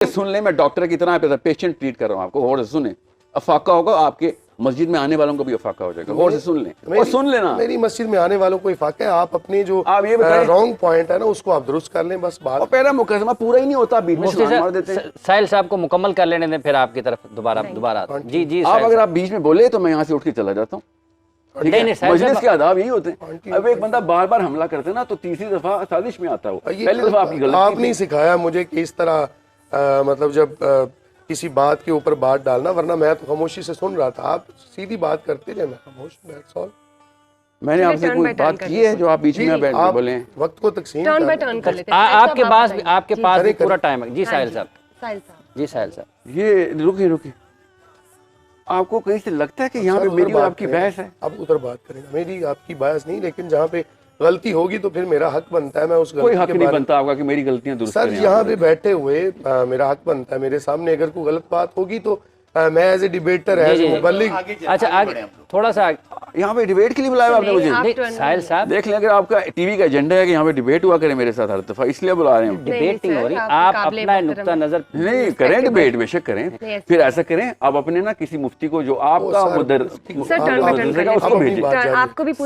سن لیں میں ڈاکٹر کی طرح پیشنٹ ٹریٹ کر رہا ہوں آپ کو، غور سے سنیں. افاقہ ہوگا آپ کے مسجد میں آنے والوں کو بھی افاقہ ہو جائے گا، غور سے سن لیں اور سن لینا. میری مسجد میں آنے والوں کو افاقہ ہے، آپ اپنی جو رانگ پوائنٹ ہے نا اس کو آپ درست کر لیں بس بات. اور پہلا مقدمہ پورا ہی نہیں ہوتا، بیچ میں چھلانگ مار دیتے ہیں. ساحل صاحب کو مکمل کر لینے دیں پھر آپ کی طرف دوبارہ. جی آپ اگر آپ بیچ میں بولے تو میں یہاں سے اٹھ کے چلا جاتا ہوں. مجلس کے آداب یہی ہوتے ہیں. اب ایک بندہ بار بار حملہ کرتے نا تو تیسری دفعہ سازش میں آتا ہو. پہلی دفعہ آپ کی غلطی، آپ نہیں سکھایا مجھے کہ اس طرح مطلب جب کسی بات کے اوپر بات ڈالنا، ورنہ میں تو خاموشی سے سن رہا تھا. آپ سیدھی بات کرتے رہے، میں خاموش. میں نے آپ سے کوئی بات کی ہے جو آپ بیچ میں بیٹھ کے بولیں؟ وقت کو تقسیم آپ کے پاس بھی پورا ٹائم ہے. جی ساحل صاحب. جی ساحل صاحب یہ رکے آپ کو کہیں سے لگتا ہے کہ یہاں پہ میری اور آپ کی بحث ہے؟ اب ادھر بات کریں گا. میری آپ کی بحث نہیں، لیکن جہاں پہ غلطی ہوگی تو پھر میرا حق بنتا ہے میں اس غلطی کوئی حق نہیں بنتا آپ کا کہ میری غلطیاں درست سر کریں. یہاں پہ بیٹھے ہوئے میرا حق بنتا ہے، میرے سامنے اگر کوئی غلط بات ہوگی تو میں as a debater as a مبلغ. اچھا آگے تھوڑا سا یہاں پہ ڈیبیٹ کے لیے بلایا آپ نے مجھے؟ ساحل صاحب دیکھ لیں اگر آپ کا ٹی وی کا ایجنڈا ہے کہ یہاں پہ ڈیبیٹ ہوا کرے میرے ساتھ ہر دفعہ، اس لیے بلا رہے ہیں. ڈیبیٹ نہیں ہو رہی، آپ اپنا نقطہ نظر نہیں کریں، ڈیبیٹ بے شک کریں. پھر ایسا کریں آپ اپنے نا کسی مفتی کو جو آپ کا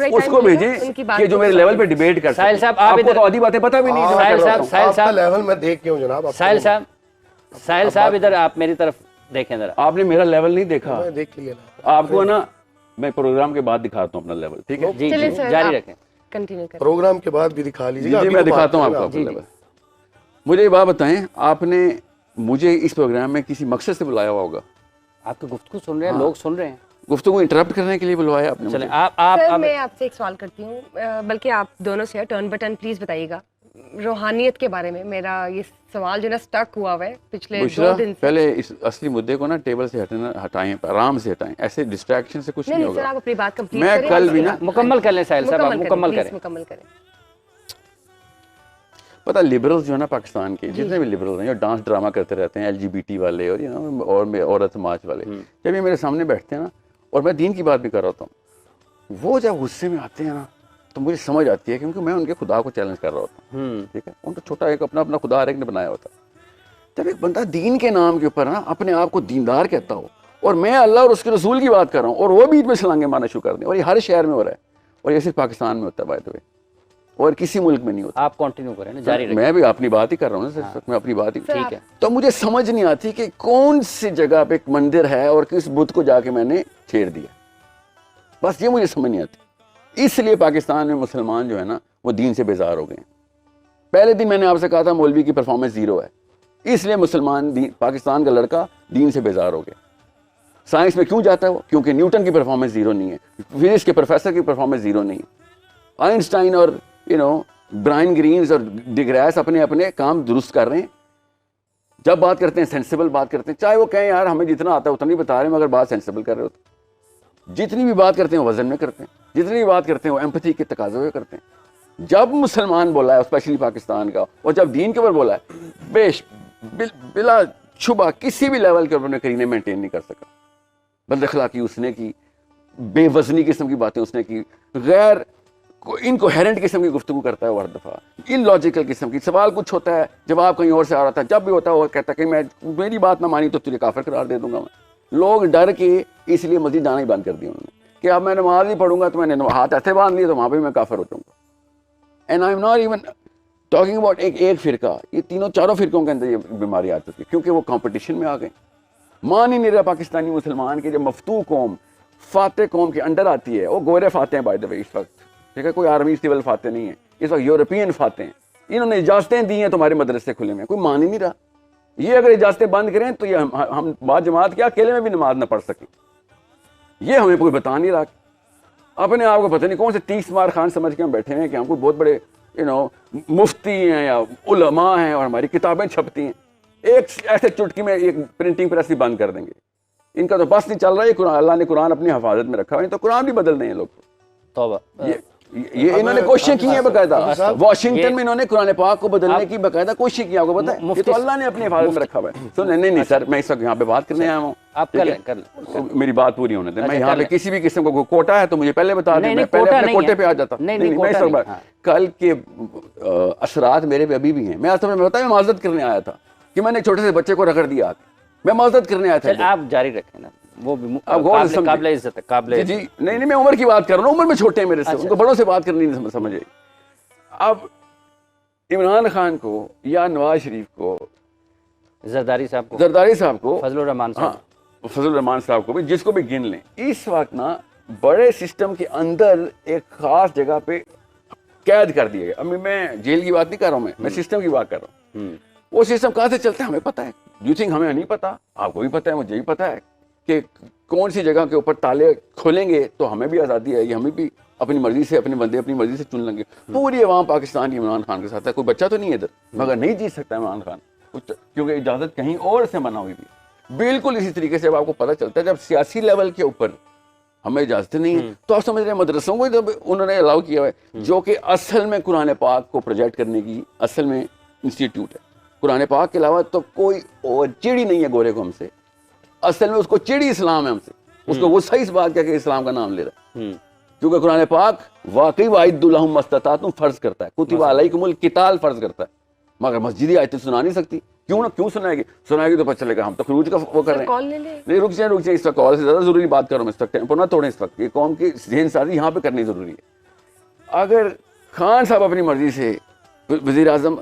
اس کو بھیجیں کہ جو میرے لیول پہ ڈیبیٹ کر. ساحل صاحب آپ کو تو آدھی باتیں پتہ بھی نہیں. ساحل صاحب لیول میں دیکھ کے ہوں جناب. ساحل صاحب ادھر آپ میری طرف دیکھیں ذرا. آپ نے میرا لیول نہیں دیکھا. میں دیکھ لیا آپ کو نا میں پروگرام کے بعد دکھاتا ہوں اپنا لیول، ٹھیک ہے؟ جی جاری رکھیں. پروگرام کے بعد بھی دکھا لیجیے. جی میں دکھاتا ہوں آپ کو اپنا لیول. مجھے یہ بات بتائیں، آپ نے مجھے اس پروگرام میں کسی مقصد سے بلایا ہوا ہوگا؟ آپ کی گفتگو سن رہے ہیں، لوگ سن رہے ہیں. گفتگو انٹرپٹ کرنے کے لیے بلوایا آپ نے؟ چلیں میں آپ سے ایک سوال کرتی ہوں، بلکہ آپ دونوں سے ٹرن بائی ٹرن پلیز بتائیے گا روحانیت کے بارے میں. میرا یہ سوال جو نا سٹک ہوا ہے پچھلے 2 دن سے. پہلے اس اصلی مدعے کو نا ٹیبل سے ہٹائیں، آرام سے ہٹائیں، ایسے ڈسٹریکشن سے کچھ نہیں ہوگا. سر آپ اپنی بات کمپلیٹ میں کریں. کل بھی نا مکمل کر لیں ساحل صاحب، مکمل کریں. پتہ لبرلز جو ہے نا پاکستان کے جتنے بھی لبرلز ہیں جو ڈانس ڈرامہ کرتے رہتے ہیں، LGBT والے اور اور عورت مارچ والے، جب یہ میرے سامنے بیٹھتے ہیں نا اور میں دین کی بات بھی کر رہا ہوتا ہوں، وہ جب غصے میں آتے ہیں نا تو مجھے سمجھ آتی ہے کیونکہ میں ان کے خدا کو چیلنج کر رہا ہوتا ہوں. ٹھیک ہے، ان کو چھوٹا ایک اپنا خدا ہر ایک نے بنایا ہوتا. جب ایک بندہ دین کے نام کے اوپر نا اپنے آپ کو دیندار کہتا ہو اور میں اللہ اور اس کے رسول کی بات کر رہا ہوں اور وہ بیچ میں چھلانگیں مارنا شروع کر دیں، اور یہ ہر شہر میں ہو رہا ہے اور یہ صرف پاکستان میں ہوتا ہے بائی دی وے، اور کسی ملک میں نہیں ہوتا. آپ کنٹینیو کریں نا، جاری رکھیں. میں بھی اپنی بات ہی کر رہا ہوں نا صرف، میں اپنی بات ہی. ٹھیک ہے. تو مجھے سمجھ نہیں آتی کہ کون سی جگہ پہ ایک مندر ہے اور کس بت کو جا کے میں نے چھیڑ دیا. بس یہ مجھے سمجھ نہیں آتی. اس لیے پاکستان میں مسلمان جو ہے نا وہ دین سے بیزار ہو گئے ہیں. پہلے دن میں نے آپ سے کہا تھا مولوی کی پرفارمنس 0 ہے، اس لیے مسلمان پاکستان کا لڑکا دین سے بیزار ہو گیا. سائنس میں کیوں جاتا ہے وہ؟ کیونکہ نیوٹن کی پرفارمنس 0 نہیں ہے، فزکس کے پروفیسر کی پرفارمنس 0 نہیں ہے. آئنسٹائن اور برائن گرینز اور ڈگریس اپنے کام درست کر رہے ہیں. جب بات کرتے ہیں سینسیبل بات کرتے ہیں، چاہے وہ کہیں یار ہمیں جتنا آتا ہے اتنا نہیں بتا رہے ہیں، مگر بات سینسیبل کر رہے ہوتے. جتنی بھی بات کرتے ہیں وزن میں کرتے ہیں، جتنی بھی بات کرتے ہیں وہ ایمپتھی کے تقاضے ہوئے کرتے ہیں. جب مسلمان بولا ہے اسپیشلی پاکستان کا، اور جب دین کے اوپر بولا ہے، بلا شبہ کسی بھی لیول کے اوپر نے کرینہ مینٹین نہیں کر سکا. بد اخلاقی اس نے کی، بے وزنی قسم کی باتیں اس نے کی، غیر انکوہیرنٹ قسم کی گفتگو کرتا ہے وہ ہر دفعہ، ان لاجیکل قسم کی. سوال کچھ ہوتا ہے، جواب کہیں اور سے آ رہا تھا. جب بھی ہوتا ہے وہ کہتا ہے کہ میری بات نہ مانی تو تجھے کافر قرار دے دوں گا میں. لوگ ڈر کے اس لیے مسجد جانا ہی بند کر دیا انہوں نے کہ اب میں نماز نہیں پڑھوں گا تو میں نے ہاتھ ایسے باندھ لیے تو وہاں پہ میں کافر ہو جاؤں گا. And I am not even talking about ایک فرقہ، یہ چاروں فرقوں کے اندر یہ بیماری آ چکی ہے کیونکہ وہ کمپٹیشن میں آ گئے. مان ہی نہیں رہا پاکستانی مسلمان کے جب مفتوح قوم فاتح قوم کے انڈر آتی ہے. وہ گورے فاتح ہیں بائی دا وے اس وقت، ٹھیک ہے، کوئی آرمی سول فاتح نہیں ہے اس وقت، یورپین فاتح ہیں. انہوں نے اجازتیں دی ہیں تمہارے مدرسے کھلے میں، کوئی مان ہی نہیں رہا. یہ اگر اجازتیں بند کریں تو یہ ہم بعد جماعت کیا اکیلے میں بھی نماز نہ پڑھ سکیں. یہ ہمیں کوئی بتا نہیں رہا. اپنے آپ کو پتہ نہیں کون سے 30 مار خان سمجھ کے ہم بیٹھے ہیں کہ ہم کوئی بہت بڑے مفتی ہیں یا علماء ہیں اور ہماری کتابیں چھپتی ہیں. ایک ایسے چٹکی میں ایک پرنٹنگ پریس ہی بند کر دیں گے. ان کا تو بس نہیں چل رہا ہے. قرآن اللہ نے قرآن اپنی حفاظت میں رکھا ہے، تو قرآن بھی بدل دیں یہ لوگ. توبہ. یہ انہوں نے کوششیں کی ہیں باقاعدہ. واشنگٹن میں انہوں نے قرآن پاک کو بدلنے کی باقاعدہ کوشش کی. آپ کو پتہ ہے یہ تو اللہ نے اپنی حفاظت میں رکھا ہوا ہے. سن نہیں سر، میں اس وقت یہاں پہ بات کرنے آیا ہوں. آپ کر لیں میری بات پوری ہونے دیں. میں یہاں پہ کسی بھی قسم کو کوٹا ہے تو مجھے پہلے بتا دیں، میں پہلے اپنے کوٹے پہ آ جاتا. نہیں کل کے اثرات میرے پہ ابھی بھی ہیں. میں اصل میں بتایا میں معذرت کرنے آیا تھا کہ میں نے ایک چھوٹے سے بچے کو رگڑ دیا, میں معذرت کرنے آیا تھا. آپ جاری رکھیں نا, وہ بھی اب غور سے قابل عزت ہے, قابل جی نہیں میں عمر کی بات کر رہا ہوں, عمر میں چھوٹے ہیں میرے سے, ان کو بڑوں سے بات کرنی نہیں سمجھے. اب عمران خان کو یا نواز شریف کو, زرداری صاحب کو, فضل الرحمان صاحب, فضل الرحمان صاحب کو بھی, جس کو بھی گن لیں, اس وقت نا بڑے سسٹم کے اندر ایک خاص جگہ پہ قید کر دیا گیا. ابھی میں جیل کی بات نہیں کر رہا ہوں, میں سسٹم کی بات کر رہا ہوں. وہ سسٹم کہاں سے چلتا ہے ہمیں پتہ ہے, یو تھنک ہمیں نہیں پتا, آپ کو بھی پتہ ہے, مجھے بھی پتہ ہے کہ کون سی جگہ کے اوپر تالے کھولیں گے تو ہمیں بھی آزادی ہے, یہ ہمیں بھی اپنی مرضی سے اپنے بندے اپنی مرضی سے چن لیں گے. پوری عوام پاکستان عمران خان کے ساتھ ہے, کوئی بچہ تو نہیں ہے ادھر, مگر نہیں جیت سکتا عمران خان کیونکہ اجازت کہیں اور سے منع ہوئی بھی. بالکل اسی طریقے سے اب آپ کو پتہ چلتا ہے جب سیاسی لیول کے اوپر ہمیں اجازت نہیں ہے تو آپ سمجھ رہے ہیں مدرسوں کو انہوں نے الاؤ کیا ہے, جو کہ اصل میں قرآن پاک کو پروجیکٹ کرنے کی اصل میں انسٹیٹیوٹ ہے. قرآن پاک کے علاوہ تو کوئی اور چڑی نہیں ہے گورے کو ہم سے, اصل میں اس کو چڑی اسلام ہے ہم سے, اس کو غصہ اس بات کا کہ اسلام کا نام لے رہا ہے, کیونکہ قرآن پاک واقعی وَأَعِدُّوا لَهُم مَا اسْتَطَعْتُم فرض کرتا ہے, کُتِبَ عَلَيْكُمُ الْقِتَالُ فرض کرتا ہے, مگر مسجدی آیتیں سنا نہیں سکتی. کیوں سنائے گی تو پتہ چلے گا ہم تو خروج کا وہ کر رہے ہیں. نہیں رک جائیں اس وقت کال سے زیادہ ضروری بات کر رہا ہوں, اس وقت ٹیمپو نہ توڑیں, اس وقت یہ قوم کی ذہن سازی یہاں پہ کرنی ضروری ہے. اگر خان صاحب اپنی مرضی سے وزیر اعظم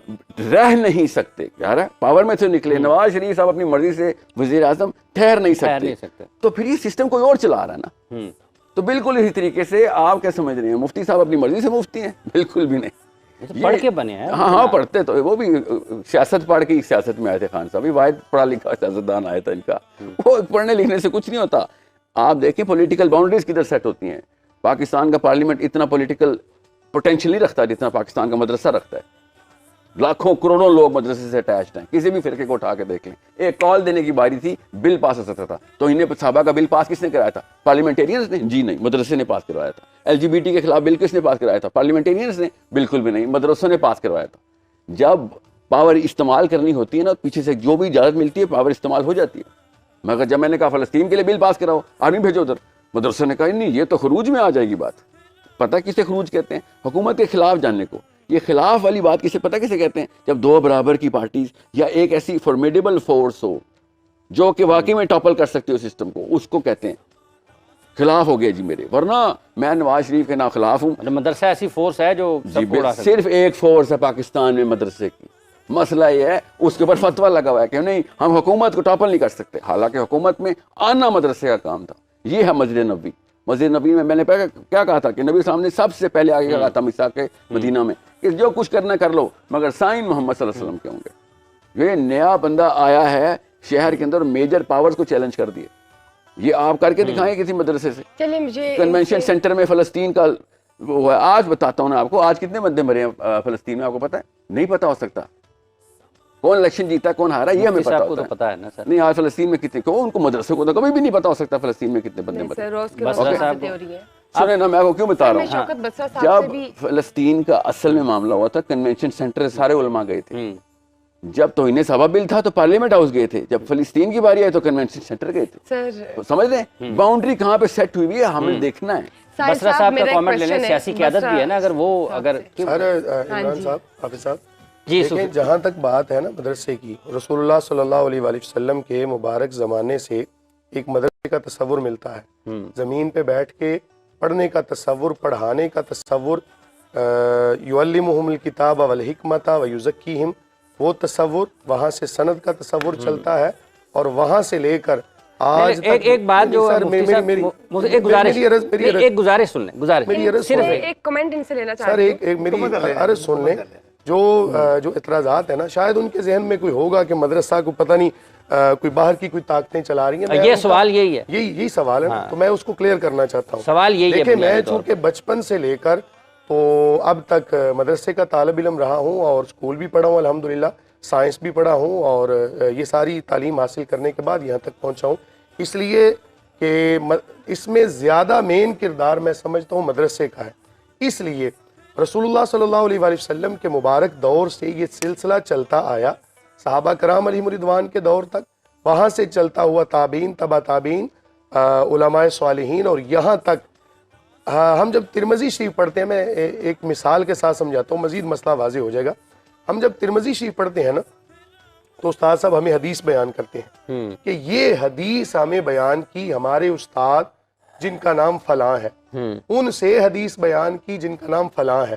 رہ نہیں سکتے, یار پاور میں سے نکلے, نواز شریف صاحب اپنی مرضی سے وزیر اعظم ٹھہر نہیں سکتے, تو پھر یہ سسٹم کوئی اور چلا رہا ہے نا. تو بالکل اسی طریقے سے آپ کیا سمجھ رہے ہیں مفتی صاحب اپنی مرضی سے مفتی ہیں؟ بالکل بھی نہیں, پڑھ کے بنے ہیں. ہاں پڑھتے تو وہ بھی سیاست پڑھ کے سیاست میں آئے تھے. خان صاحب واحد پڑھا لکھا سیاستدان آیا تھا ان کا, وہ پڑھنے لکھنے سے کچھ نہیں ہوتا. آپ دیکھیں پولیٹیکل باؤنڈریز کدھر سیٹ ہوتی ہیں. پاکستان کا پارلیمنٹ اتنا پولیٹیکل پوٹینشیل نہیں رکھتا جتنا پاکستان کا مدرسہ رکھتا ہے. لاکھوں کروڑوں لوگ مدرسے سے اٹیچڈ ہیں, کسی بھی فرقے کو اٹھا کے دیکھ لیں. ایک کال دینے کی باری تھی, بل پاس ہو سکتا تھا, تو انہیں صحابہ کا بل پاس کس نے کرایا تھا؟ پارلیمنٹیرینز نے؟ جی نہیں, مدرسے نے پاس کروایا تھا. LGBT کے خلاف بل کس نے پاس کرایا تھا؟ پارلیمنٹیرینز نے؟ بالکل بھی نہیں, مدرسوں نے پاس کروایا تھا. جب پاور استعمال کرنی ہوتی ہے نا, پیچھے سے جو بھی اجازت ملتی ہے پاور استعمال ہو جاتی ہے. مگر جب میں نے کہا فلسطین کے لیے بل پاس کراؤ, آرمی بھیجو ادھر, مدرسوں نے کہا نہیں یہ تو خروج میں آ جائے گی بات. پتہ کسے خروج کہتے ہیں؟ حکومت کے خلاف جاننے کو. یہ خلاف والی بات کسے پتہ کسے کہتے ہیں؟ جب دو برابر کی پارٹیز یا ایک ایسی فارمیڈیبل فورس ہو جو کہ واقعی میں ٹاپل کر سکتی ہو سسٹم کو, اس کو کہتے ہیں خلاف ہو گیا جی میرے. ورنہ میں نواز شریف کے نا خلاف ہوں. مدرسہ ایسی فورس ہے جو صرف ایک فورس ہے پاکستان میں مدرسے کی. مسئلہ یہ ہے اس کے اوپر فتویٰ لگا ہوا ہے کہ نہیں ہم حکومت کو ٹاپل نہیں کر سکتے, حالانکہ حکومت میں آنا مدرسے کا کام تھا. یہ ہے مسجد نبوی. مسجد نبوی میں نے پہلے کیا کہا تھا کہ نبی صاحب نے سب سے پہلے آگے کہا تھا میثاق مدینہ میں کہ جو کچھ کرنا کر لو مگر سائن محمد صلی اللہ علیہ وسلم کے ہوں گے. یہ نیا بندہ آیا ہے شہر کے اندر, میجر پاورز کو چیلنج کر دیے. یہ آپ کر کے دکھائیں کسی مدرسے سے. چلیے مجھے کنونشن سینٹر میں فلسطین کا وہ ہے, آج بتاتا ہوں نا آپ کو, آج کتنے بندے مرے ہیں فلسطین میں, آپ کو پتہ ہے؟ نہیں پتہ ہو سکتا. کون الیکشن جیتا ہے کون ہارا یہ ہمیں پتہ ہے نا سر. نہیں آج فلسطین میں کتنے, ان کو مدرسے کو تو کبھی بھی نہیں پتہ ہو سکتا فلسطین میں کتنے بندے مرے. سنیں نا میں آپ کو کیوں بتا رہا ہوں, جب فلسطین کا اصل میں معاملہ ہوا تھا کنونشن سینٹر سارے علماء گئے تھے. جب توہین صحابہ بل تھا تو پارلیمنٹ ہاؤس گئے تھے, جب فلسطین کی باری آئی تو کنونشن سینٹر گئے تھے. سمجھ رہے ہیں باؤنڈری کہاں پہ سیٹ ہوئی ہے, ہمیں دیکھنا ہے. بسرا صاحب کا کامنٹ لے لیں, سیاسی قیادت بھی ہے نا, اگر وہ اگر عمران صاحب, حافظ صاحب, دیکھیں جہاں تک بات ہے نا مدرسے کی, رسول اللہ صلی اللہ علیہ وآلہ وسلم کے مبارک زمانے سے ایک مدرسے کا تصور ملتا ہے. زمین پہ بیٹھ کے پڑھنے کا تصور, پڑھانے کا تصور, یعلمہم الکتاب والحکمت ویزکیہم, وہ تصور, وہاں سے سند کا تصور چلتا ہے, اور وہاں سے لے کر آج ایک بات جو ایک گزارش سن لیں, صرف ایک کمنٹ ان سے لینا چاہتا ہوں. سر ایک میری عرض سن لیں. جو اعتراضات ہیں نا, شاید ان کے ذہن میں کوئی ہوگا کہ مدرسہ کو پتہ نہیں کوئی باہر کی کوئی طاقتیں چلا رہی ہیں. یہ سوال یہی ہے, یہی سوال ہے نا, تو میں اس کو کلیئر کرنا چاہتا ہوں. سوال یہی ہے. دیکھیں میں چونکہ بچپن سے لے کر تو اب تک مدرسے کا طالب علم رہا ہوں, اور اسکول بھی پڑھا ہوں الحمدللہ, سائنس بھی پڑھا ہوں, اور یہ ساری تعلیم حاصل کرنے کے بعد یہاں تک پہنچا ہوں. اس لیے کہ اس میں زیادہ مین کردار میں سمجھتا ہوں مدرسے کا ہے. اس لیے رسول اللہ صلی اللہ علیہ وآلہ وسلم کے مبارک دور سے یہ سلسلہ چلتا آیا, صحابہ کرام علیہم رضوان کے دور تک, وہاں سے چلتا ہوا تابعین, تبع تابعین, علماء صالحین, اور یہاں تک ہم جب ترمذی شریف پڑھتے ہیں, میں ایک مثال کے ساتھ سمجھاتا ہوں, مزید مسئلہ واضح ہو جائے گا. ہم جب ترمذی شریف پڑھتے ہیں نا, تو استاد صاحب ہمیں حدیث بیان کرتے ہیں کہ یہ حدیث ہمیں بیان کی ہمارے استاد جن کا نام فلاں ہے، ان سے حدیث بیان کی جن کا نام فلاں ہے.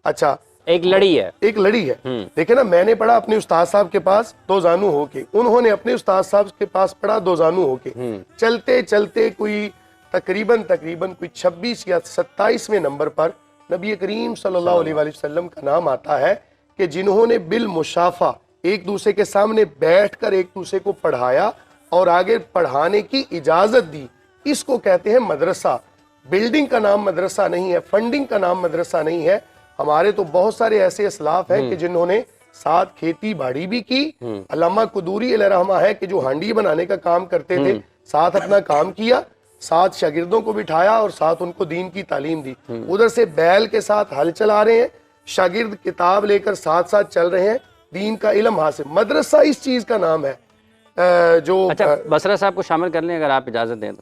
اچھا ایک لڑی ہے، ایک لڑی ہے. دیکھیں نا، میں نے پڑھا اپنے استاد صاحب کے پاس 2 زانو ہو کے، انہوں نے اپنے استاد صاحب کے پاس پڑھا 2 زانو ہو کے. چلتے چلتے کوئی تقریباً کوئی 26 یا 27ویں نمبر پر نبی کریم صلی اللہ علیہ وآلہ وسلم کا نام آتا ہے کہ جنہوں نے بالمشافہ ایک دوسرے کے سامنے بیٹھ کر ایک دوسرے کو پڑھایا اور آگے پڑھانے کی اجازت دی. اس کو کہتے ہیں مدرسہ. بلڈنگ کا نام مدرسہ نہیں ہے، فنڈنگ کا نام مدرسہ نہیں ہے. ہمارے تو بہت سارے ایسے اسلاف ہیں کہ جنہوں نے ساتھ کھیتی باڑی بھی کی. علامہ قدوری علیہ رحمہ ہے کہ جو ہانڈی بنانے کا کام کرتے تھے، ساتھ اپنا کام کیا، ساتھ شاگردوں کو بٹھایا اور ساتھ ان کو دین کی تعلیم دی. ادھر سے بیل کے ساتھ ہل چلا رہے ہیں، شاگرد کتاب لے کر ساتھ ساتھ چل رہے ہیں، دین کا علم حاصل. مدرسہ اس چیز کا نام ہے جو اچھا بصرہ صاحب کو شامل کر لیں اگر آپ اجازت دیں تو.